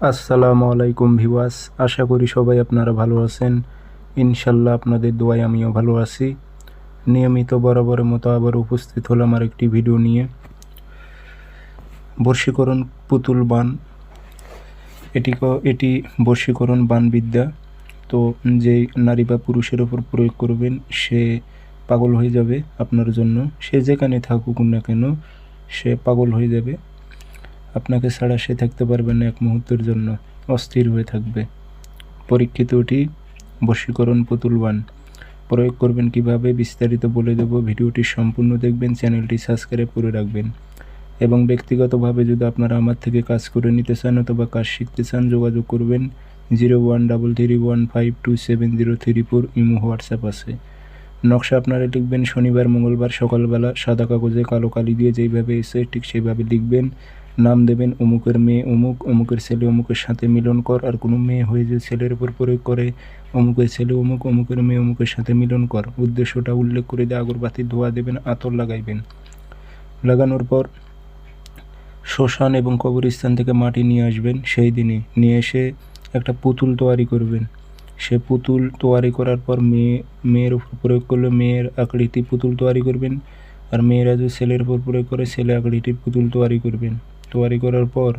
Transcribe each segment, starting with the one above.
আসসালামু আলাইকুম ভিউয়ার্স, আশা করি সবাই আপনারা ভালো আছেন। ইনশাল্লাহ আপনাদের দোয়ায় আমিও ভালো আছি। নিয়মিত বরাবরের মতো আবার উপস্থিত হলাম আর একটি ভিডিও নিয়ে। বর্ষীকরণ পুতুল বান, এটি বর্ষীকরণ বানবিদ্যা। তো যে নারী বা পুরুষের ওপর প্রয়োগ করবেন সে পাগল হয়ে যাবে আপনার জন্য। সে যেখানে থাকুক না কেন সে পাগল হয়ে যাবে। আপনাকে ছাড়া সে থাকতে পারবে না এক মুহূর্তের জন্য, অস্থির হয়ে থাকবে। পরীক্ষিতটি বশীকরণ পুতুল বান। প্রয়োগ করবেন কিভাবে বিস্তারিত বলে দেব। ভিডিওটি সম্পূর্ণ দেখবেন, চ্যানেলটি সাবস্ক্রাইব করে রাখবেন। এবং ব্যক্তিগতভাবে যদি আপনারা আমার থেকে কাজ করে নিতে চান অথবা কাজ শিখতে চান, যোগাযোগ করবেন 0133152703 ইমো হোয়াটসঅ্যাপ আছে। নকশা আপনারা লিখবেন শনিবার মঙ্গলবার সকালবেলা সাদা কাগজে কালো কালি দিয়ে যেইভাবে এসে ঠিক সেইভাবে লিখবেন। নাম দেবেন অমুকের মেয়ে অমুক, অমুকের ছেলে অমুকের সাথে মিলন কর। আর কোনো মেয়ে হয়ে যে ছেলের উপর প্রয়োগ করে অমুকের ছেলে অমুক, অমুকের মেয়ে অমুকের সাথে মিলন কর, উদ্দেশ্যটা উল্লেখ করে দিয়ে আগরবাতি ধোয়া দেবেন, আতর লাগাইবেন। লাগানোর পর শ্মশান এবং কবরস্থান থেকে মাটি নিয়ে আসবেন। সেই দিনে নিয়ে এসে একটা পুতুল তৈরি করবেন। সে পুতুল তৈরি করার পর মেয়ের উপর প্রয়োগ করলে মেয়ের আকৃতি পুতুল তৈরি করবেন। আর মেয়েরা যদি ছেলের উপর প্রয়োগ করে ছেলে আকৃতির পুতুল তৈরি করবেন। তৈরি করার পর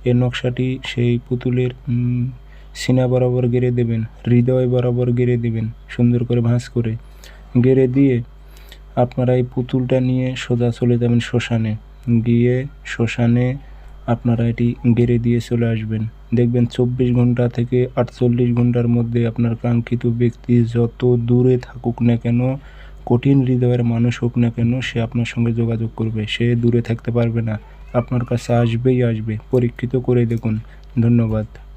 এই নকশাটি সেই পুতুলের সিনা বরাবর গেড়ে দেবেন, হৃদয় বরাবর গেড়ে দেবেন, সুন্দর করে ভাঁজ করে গেড়ে দিয়ে আপনারা এই পুতুলটা নিয়ে সোজা চলে যাবেন শ্মশানে। গিয়ে শ্মশানে আপনারা এটি গেড়ে দিয়ে চলে আসবেন। দেখবেন 24 ঘন্টা থেকে 48 ঘন্টার মধ্যে আপনার কাঙ্ক্ষিত ব্যক্তি যত দূরে থাকুক না কেন, কঠিন হৃদয়ের মানুষ হোক না কেন, সে আপনার সঙ্গে যোগাযোগ করবে। সে দূরে থাকতে পারবে না, আপনার কাছে আসবেই আসবে। পরীক্ষিত করে দেখুন। ধন্যবাদ।